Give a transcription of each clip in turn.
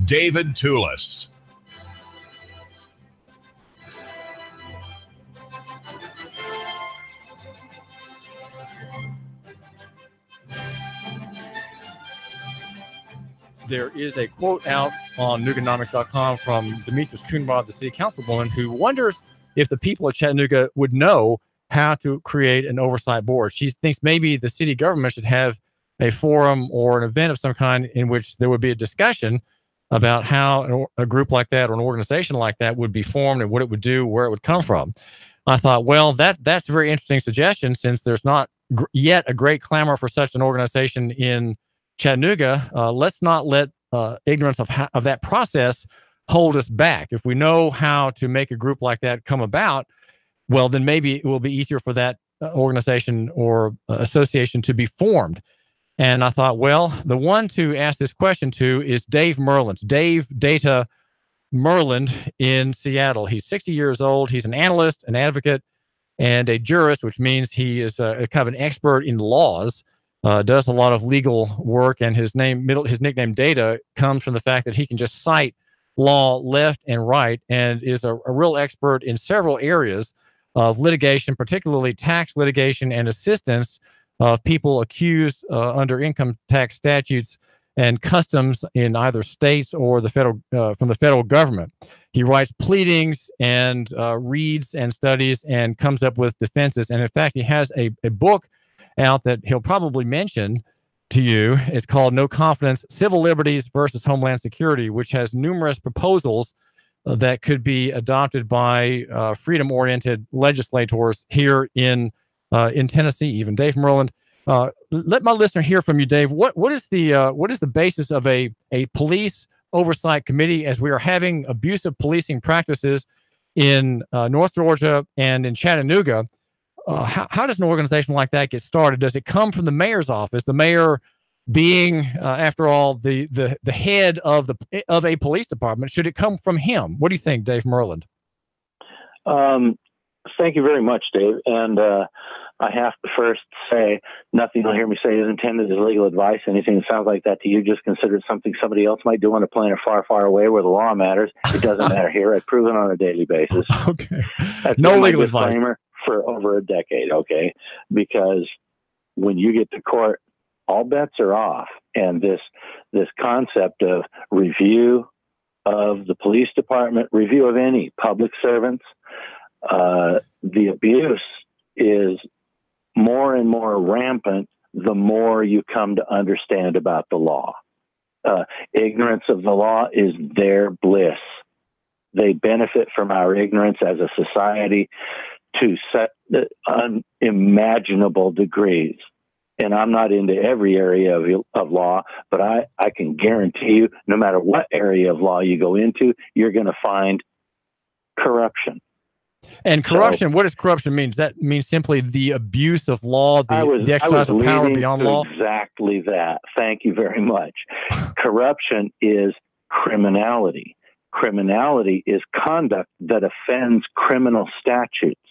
David Toulis. There is a quote out on Nuganomics.com from Demetrius Coonrod, the city councilwoman, who wonders if the people of Chattanooga would know how to create an oversight board. She thinks maybe the city government should have a forum or an event of some kind in which there would be a discussion about how a group like that or an organization like that would be formed and what it would do, where it would come from. I thought, well, that's a very interesting suggestion, since there's not yet a great clamor for such an organization in Chattanooga. Let's not let ignorance of that process hold us back. If we know how to make a group like that come about, well, then maybe it will be easier for that organization or association to be formed. And I thought, well, the one to ask this question to is Dave Myrland. Dave Data Myrland in Seattle. He's 60 years old. He's an analyst, an advocate, and a jurist, which means he is kind of an expert in laws. Does a lot of legal work, and his nickname Data comes from the fact that he can just cite law left and right, and is a real expert in several areas of litigation, particularly tax litigation and assistance of people accused under income tax statutes and customs in either states or the federal from the federal government. He writes pleadings and reads and studies and comes up with defenses. And in fact, he has a book out that he'll probably mention to you. It's called No Confidence: Civil Liberties versus Homeland Security, which has numerous proposals that could be adopted by freedom-oriented legislators here in Tennessee. Even Dave Myrland, let my listener hear from you, Dave. What is the basis of a police oversight committee, as we are having abusive policing practices in North Georgia and in Chattanooga? How does an organization like that get started? Does it come from the mayor's office? The mayor being, after all, the head of a police department, should it come from him? What do you think, Dave Myrland? Thank you very much, Dave. And I have to first say, nothing you'll hear me say is intended as legal advice. Anything that sounds like that to you, just consider it something somebody else might do on a planet far, far away where the law matters. It doesn't matter here. I prove it on a daily basis. Okay. That's no legal advice for over a decade. Okay. Because when you get to court, all bets are off. And this concept of review of the police department, review of any public servants, the abuse is more and more rampant the more you come to understand about the law. Ignorance of the law is their bliss. They benefit from our ignorance as a society to unimaginable degrees. And I'm not into every area of law, but I can guarantee you, no matter what area of law you go into, you're going to find corruption. And corruption, what does corruption mean? Does that mean simply the abuse of law, the exercise of power beyond law? Exactly that. Thank you very much. Corruption is criminality. Criminality is conduct that offends criminal statutes,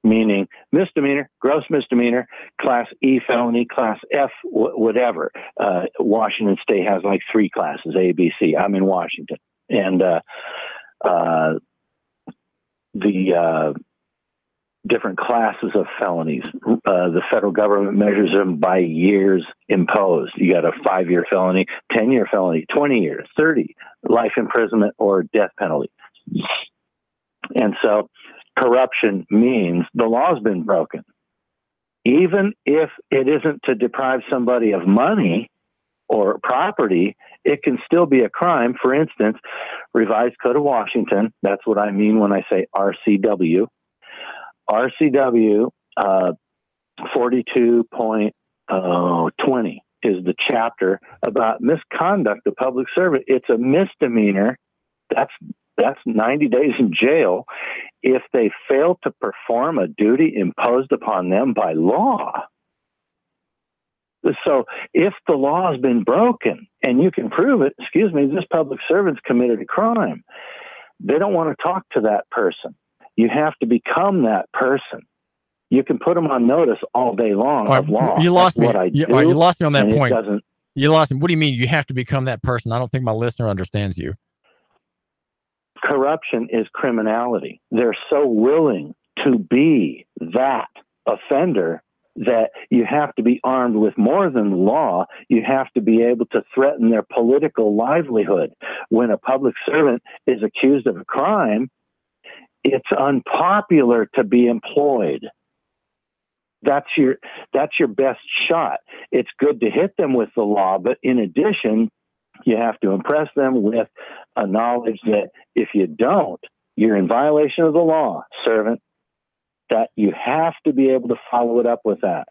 meaning misdemeanor, gross misdemeanor, class E felony, class F, whatever. Washington State has like 3 classes, A, B, C. I'm in Washington. And the different classes of felonies, the federal government measures them by years imposed. You got a 5-year felony, 10-year felony, 20 years, 30, life imprisonment, or death penalty. And so corruption means the law's been broken. Even if it isn't to deprive somebody of money or property, it can still be a crime. For instance, Revised Code of Washington, that's what I mean when I say RCW. RCW 42.20 is the chapter about misconduct of public servant. It's a misdemeanor. That's 90 days in jail if they fail to perform a duty imposed upon them by law. So if the law has been broken and you can prove it, this public servant's committed a crime, they don't want to talk to that person. You have to become that person. You can put them on notice all day long of law. You lost me. You lost me on that point. You lost me. What do you mean you have to become that person? I don't think my listener understands you. Corruption is criminality. They're so willing to be that offender that you have to be armed with more than the law. You have to be able to threaten their political livelihood. When a public servant is accused of a crime, it's unpopular to be employed. That's your best shot. It's good to hit them with the law, but in addition, you have to impress them with a knowledge that if you don't, you're in violation of the law, servant, that you have to be able to follow it up with that.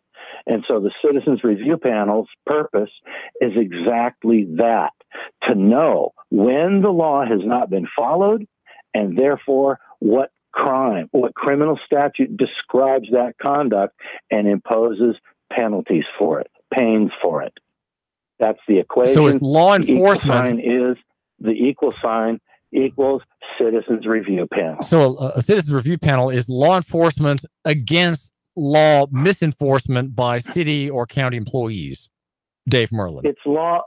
And so the Citizens Review Panel's purpose is exactly that, to know when the law has not been followed, and therefore what crime, what criminal statute describes that conduct and imposes penalties for it, pains for it. That's the equation. So it's law enforcement. The equal sign equals Citizens Review Panel. So a Citizens Review Panel is law enforcement against law misenforcement by city or county employees. Dave Myrland. It's law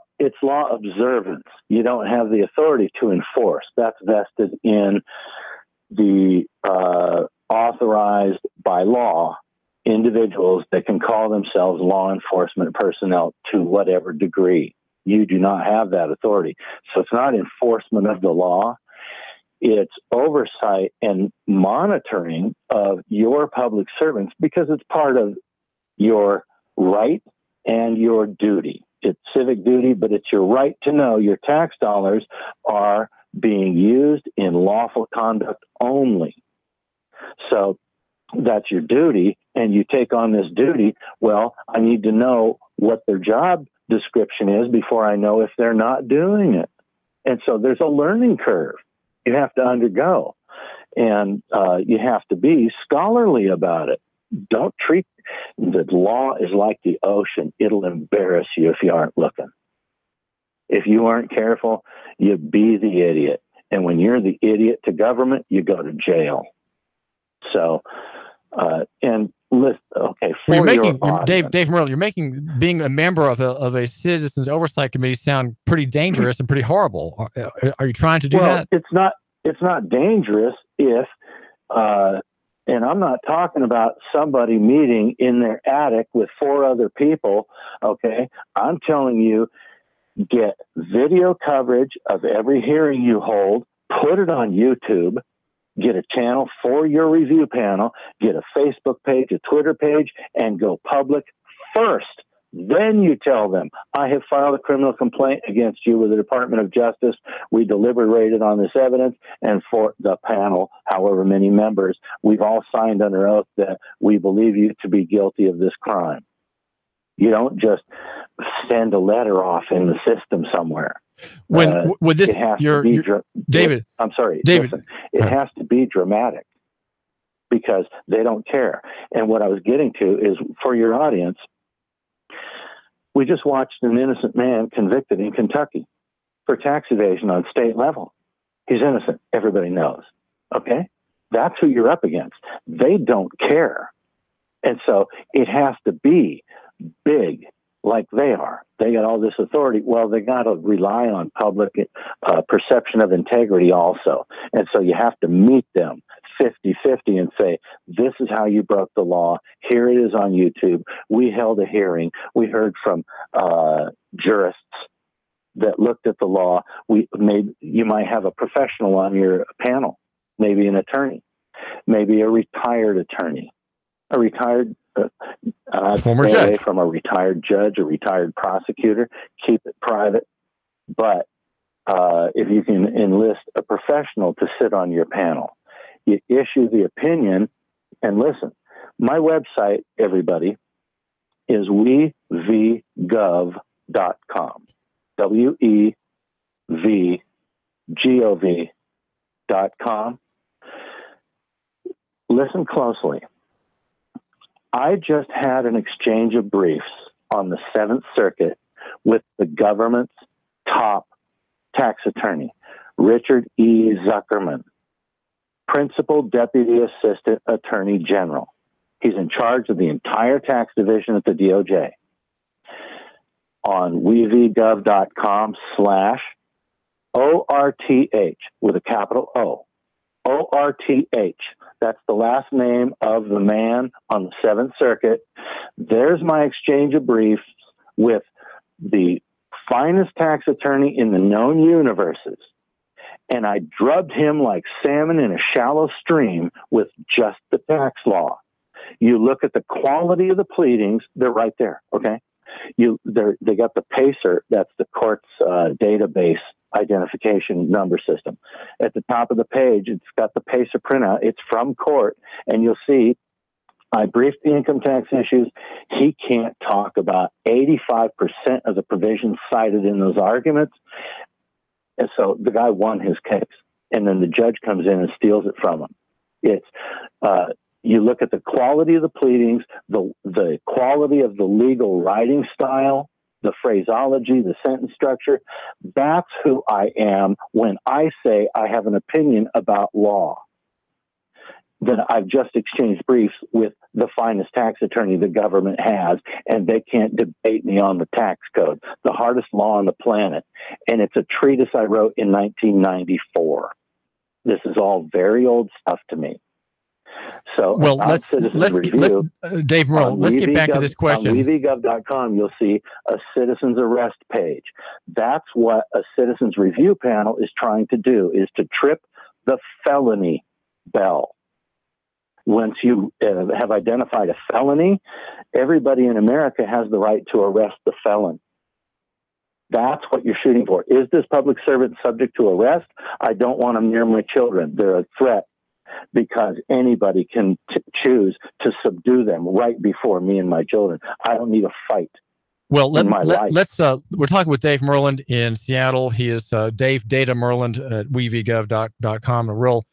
observance. You don't have the authority to enforce. That's vested in the authorized by law individuals that can call themselves law enforcement personnel to whatever degree. You do not have that authority. So it's not enforcement of the law. It's oversight and monitoring of your public servants, because it's part of your right and your duty. It's civic duty, but it's your right to know your tax dollars are being used in lawful conduct only. So that's your duty, and you take on this duty. Well, I need to know what their job description is before I know if they're not doing it. And so there's a learning curve you have to undergo, and you have to be scholarly about it. Don't treat the law is like the ocean. It'll embarrass you if you aren't looking. If you aren't careful, you be the idiot. And when you're the idiot to government, you go to jail. So, and listen, okay, well, Dave Myrland, you're making being a member of a citizens oversight committee sound pretty dangerous and pretty horrible. Are you trying to do that? It's not dangerous if, and I'm not talking about somebody meeting in their attic with 4 other people. Okay, I'm telling you, get video coverage of every hearing you hold, put it on YouTube, get a channel for your review panel, get a Facebook page, a Twitter page, and go public first. Then you tell them, I have filed a criminal complaint against you with the Department of Justice. We deliberated on this evidence, and for the panel, however many members, we've all signed under oath that we believe you to be guilty of this crime. You don't just send a letter off in the system somewhere. With this, it has to be David. I'm sorry, David. Listen, it has to be dramatic, because they don't care. And what I was getting to is, for your audience, we just watched an innocent man convicted in Kentucky for tax evasion on state level. He's innocent. Everybody knows. Okay? That's who you're up against. They don't care. And so it has to be big like they are. They got all this authority. Well, they got to rely on public perception of integrity also. And so you have to meet them 50-50 and say, this is how you broke the law. Here it is on YouTube. We held a hearing. We heard from jurists that looked at the law. You might have a professional on your panel, maybe an attorney, maybe a retired attorney, a retired former stay judge, away from a retired judge, a retired prosecutor. Keep it private. But if you can enlist a professional to sit on your panel, you issue the opinion. And listen, my website, everybody, is wevgov.com. wevgov.com. Listen closely. I just had an exchange of briefs on the 7th Circuit with the government's top tax attorney, Richard E. Zuckerman, Principal Deputy Assistant Attorney General. He's in charge of the entire tax division at the DOJ. on wevgov.com/ORTH with a capital O. ORTH. That's the last name of the man on the Seventh Circuit. There's my exchange of briefs with the finest tax attorney in the known universes. And I drubbed him like salmon in a shallow stream with just the tax law. You look at the quality of the pleadings, they're right there, okay? They got the PACER, that's the court's database identification number system. At the top of the page, it's got the PACER printout. It's from court, and you'll see I briefed the income tax issues. He can't talk about 85% of the provisions cited in those arguments. And so the guy won his case, and then the judge comes in and steals it from him. It's you look at the quality of the pleadings, the quality of the legal writing style, the phraseology, the sentence structure. That's who I am when I say I have an opinion about law. Then I've just exchanged briefs with the finest tax attorney the government has, and they can't debate me on the tax code, the hardest law on the planet. And it's a treatise I wrote in 1994. This is all very old stuff to me. So, well, let's Dave Myrland, let's get back to this question. On wevgov.com, you'll see a citizen's arrest page. That's what a citizen's review panel is trying to do, is to trip the felony bell. Once you have identified a felony, everybody in America has the right to arrest the felon. That's what you're shooting for. Is this public servant subject to arrest? I don't want them near my children. They're a threat, because anybody can choose to subdue them right before me and my children. I don't need a fight. Well, let's we're talking with Dave Myrland in Seattle. He is Dave Data Myrland at wevgov.com, a real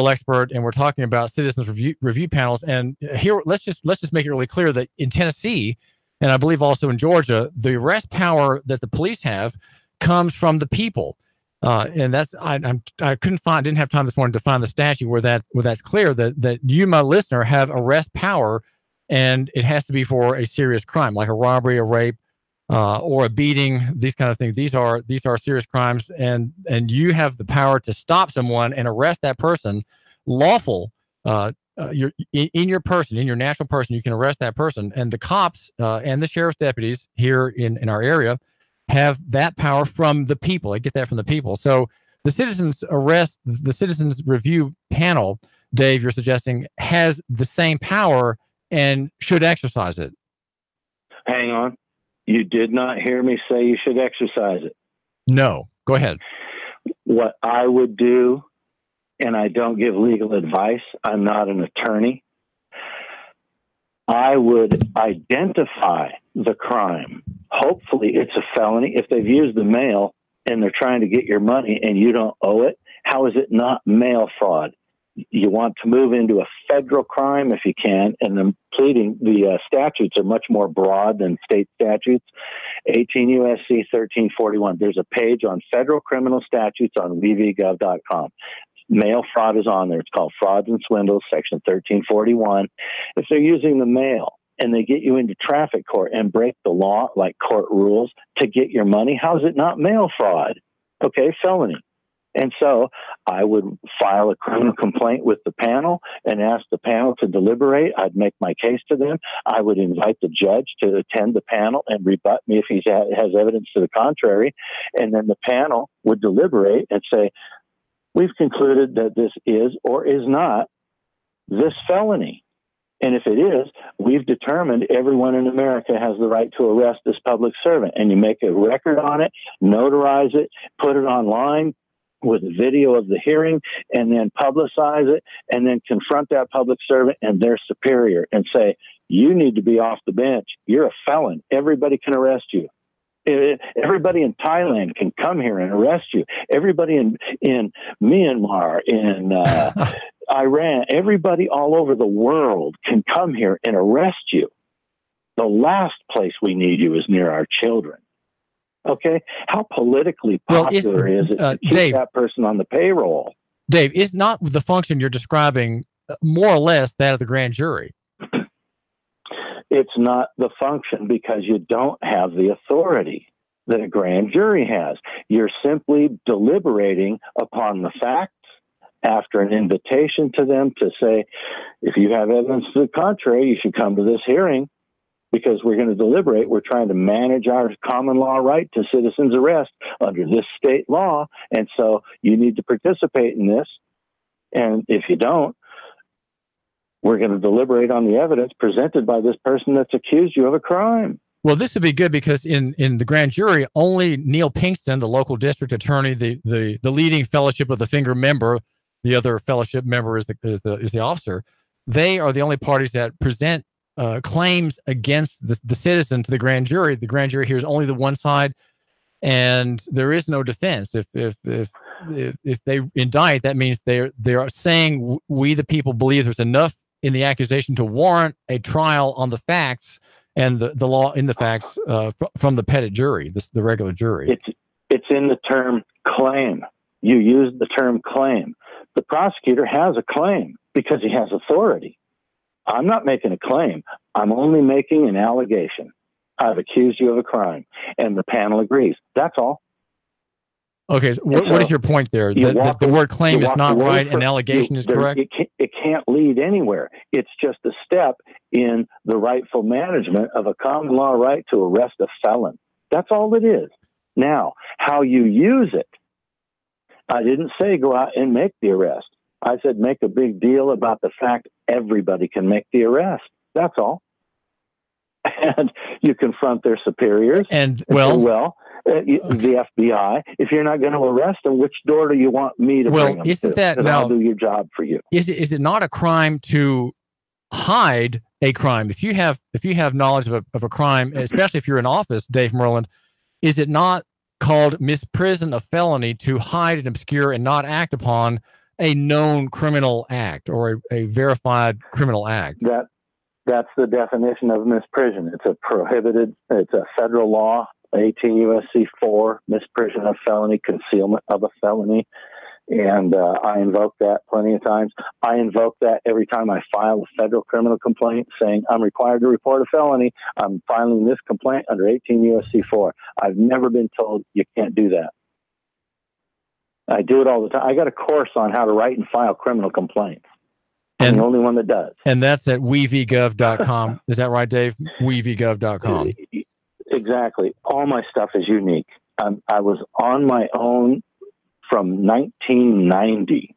expert, and we're talking about citizens review panels. And here, let's just make it really clear that in Tennessee, and I believe also in Georgia, the arrest power that the police have comes from the people. And that's I didn't have time this morning to find the statute where that's clear that you, my listener, have arrest power, and it has to be for a serious crime like a robbery, a rape, or a beating. These kind of things. These are serious crimes, and you have the power to stop someone and arrest that person, lawful. You're in your person, in your natural person, you can arrest that person, and the cops and the sheriff's deputies here in our area have that power from the people. I get that from the people. So the citizens review panel, Dave, you're suggesting, has the same power and should exercise it. Hang on. You did not hear me say you should exercise it. No, go ahead. What I would do, and I don't give legal advice, I'm not an attorney, I would identify the crime. Hopefully it's a felony. If they've used the mail and they're trying to get your money and you don't owe it, how is it not mail fraud? You want to move into a federal crime if you can, and the statutes are much more broad than state statutes. 18 U.S.C. 1341. There's a page on federal criminal statutes on wevgov.com. Mail fraud is on there. It's called Frauds and Swindles, section 1341. If they're using the mail and they get you into traffic court and break the law, like court rules, to get your money, how is it not mail fraud? Okay, felony. And so I would file a criminal complaint with the panel and ask the panel to deliberate. I'd make my case to them. I would invite the judge to attend the panel and rebut me if he has evidence to the contrary. And then the panel would deliberate and say, we've concluded that this is or is not this felony. And if it is, we've determined everyone in America has the right to arrest this public servant. And you make a record on it, notarize it, put it online with a video of the hearing, and then publicize it, and then confront that public servant and their superior and say, you need to be off the bench. You're a felon. Everybody can arrest you. Everybody in Thailand can come here and arrest you. Everybody in Myanmar, in Iran, everybody all over the world can come here and arrest you. The last place we need you is near our children. Okay? How politically popular is it to keep that person on the payroll? Dave, is not the function you're describing more or less that of the grand jury? It's not the function because you don't have the authority that a grand jury has. You're simply deliberating upon the facts after an invitation to them to say, if you have evidence to the contrary, you should come to this hearing because we're going to deliberate. We're trying to manage our common law right to citizen's arrest under this state law. And so you need to participate in this. And if you don't, we're going to deliberate on the evidence presented by this person that's accused you of a crime. Well, this would be good because in the grand jury, only Neil Pinkston, the local district attorney, the leading Fellowship of the Finger member, the other fellowship member is the officer. They are the only parties that present claims against the citizen to the grand jury. The grand jury hears only the one side, and there is no defense. If they indict, that means they're saying we the people believe there's enough in the accusation to warrant a trial on the facts and the law in the facts from the pettit jury, the regular jury. It's in the term claim. You use the term claim. The prosecutor has a claim because he has authority. I'm not making a claim. I'm only making an allegation. I've accused you of a crime, and the panel agrees. That's all. Okay, so what is your point there? The word claim is not right and allegation is correct? It can't lead anywhere. It's just a step in the rightful management of a common law right to arrest a felon. That's all it is. Now, how you use it, I didn't say go out and make the arrest. I said make a big deal about the fact everybody can make the arrest. That's all. And you confront their superiors. And the FBI. If you're not going to arrest them, which door do you want me to bring them isn't to? that now? I'll do your job for you. Is it not a crime to hide a crime? If you have knowledge of a crime, especially if you're in office, Dave Myrland, is it not called misprision of felony to hide and obscure and not act upon a known criminal act or a verified criminal act? That's the definition of misprision. It's a federal law, 18 U.S.C. 4, misprision of felony, concealment of a felony. And I invoke that plenty of times. I invoke that every time I file a federal criminal complaint saying I'm required to report a felony. I'm filing this complaint under 18 U.S.C. 4. I've never been told you can't do that. I do it all the time. I got a course on how to write and file criminal complaints. I'm the only one that does. And that's at wevgov.com. Is that right, Dave? wevgov.com. Exactly. All my stuff is unique. I was on my own from 1990.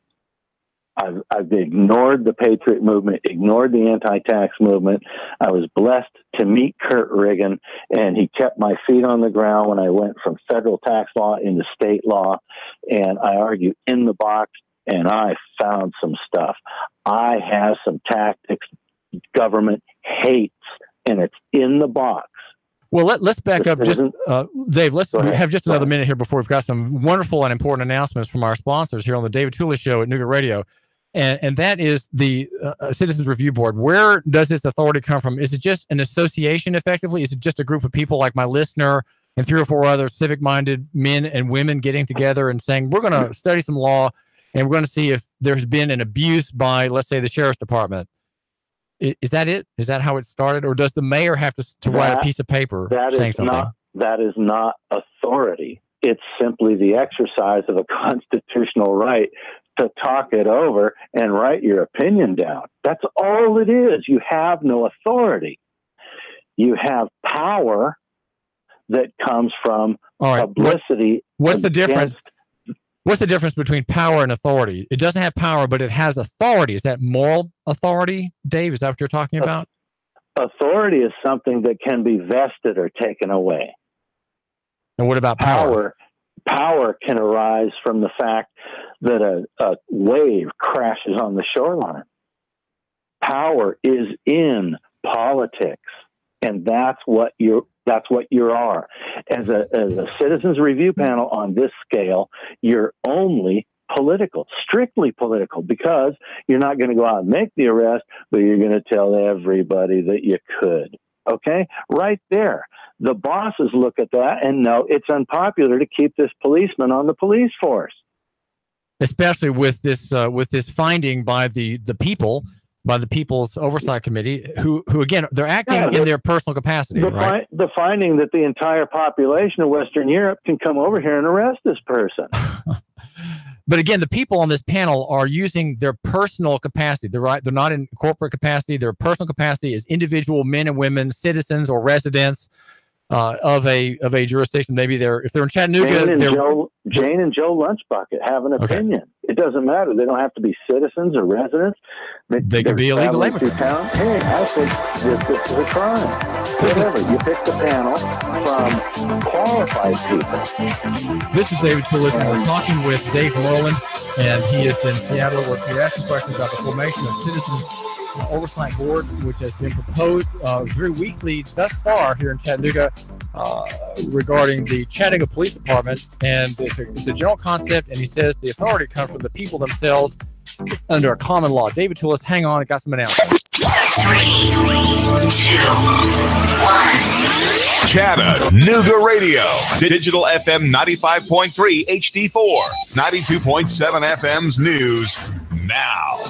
I've ignored the Patriot movement, ignored the anti-tax movement. I was blessed to meet Kurt Riggin, and he kept my feet on the ground when I went from federal tax law into state law. And I argued in the box, and I found some stuff. I have some tactics government hates, and it's in the box. Well, let's back up just, Dave, let's have just another minute here before we've got some wonderful and important announcements from our sponsors here on the David Tooley Show at Nougat Radio. And that is the Citizens Review Board. Where does this authority come from? Is it just an association effectively? Is it just a group of people like my listener and 3 or 4 other civic-minded men and women getting together and saying, we're going to study some law and we're going to see if there's been an abuse by, let's say, the sheriff's department? Is that it? Is that how it started? Or does the mayor have to write a piece of paper saying something? That is not authority. It's simply the exercise of a constitutional right to talk it over and write your opinion down. That's all it is. You have no authority. You have power that comes from publicity. What's the difference? What's the difference between power and authority? It doesn't have power, but it has authority. Is that moral authority, Dave? Is that what you're talking about? Authority is something that can be vested or taken away. And what about power? Power can arise from the fact that a wave crashes on the shoreline. Power is in politics, and that's what you are. As a citizens review panel on this scale, you're only political, strictly political, because you're not going to go out and make the arrest, but you're going to tell everybody that you could. Okay? Right there. The bosses look at that and know it's unpopular to keep this policeman on the police force. Especially with this finding by the people by the People's Oversight Committee, who again, they're acting in their personal capacity, right? The finding that the entire population of Western Europe can come over here and arrest this person. But again, the people on this panel are using their personal capacity. They're not in corporate capacity. Their personal capacity is individual men and women, citizens or residents of a jurisdiction. Maybe if they're in Chattanooga, Jane and Joe Lunchbucket have an opinion. It doesn't matter. They don't have to be citizens or residents. They could be illegal immigrants. Hey, I think this is a crime. Whatever. You pick the panel from qualified people. This is David Toulis, and we're talking with Dave Myrland, and he is in Seattle. We're asking questions about the formation of Citizens Oversight Board, which has been proposed very weekly thus far here in Chattanooga regarding the Chattanooga Police Department. And it's a general concept, and he says the authority comes from the people themselves under a common law. David Toulis, hang on, I got some announcements. 3, 2, 1. Chattanooga Radio. Digital FM 95.3 HD4. 92.7 FM's news now.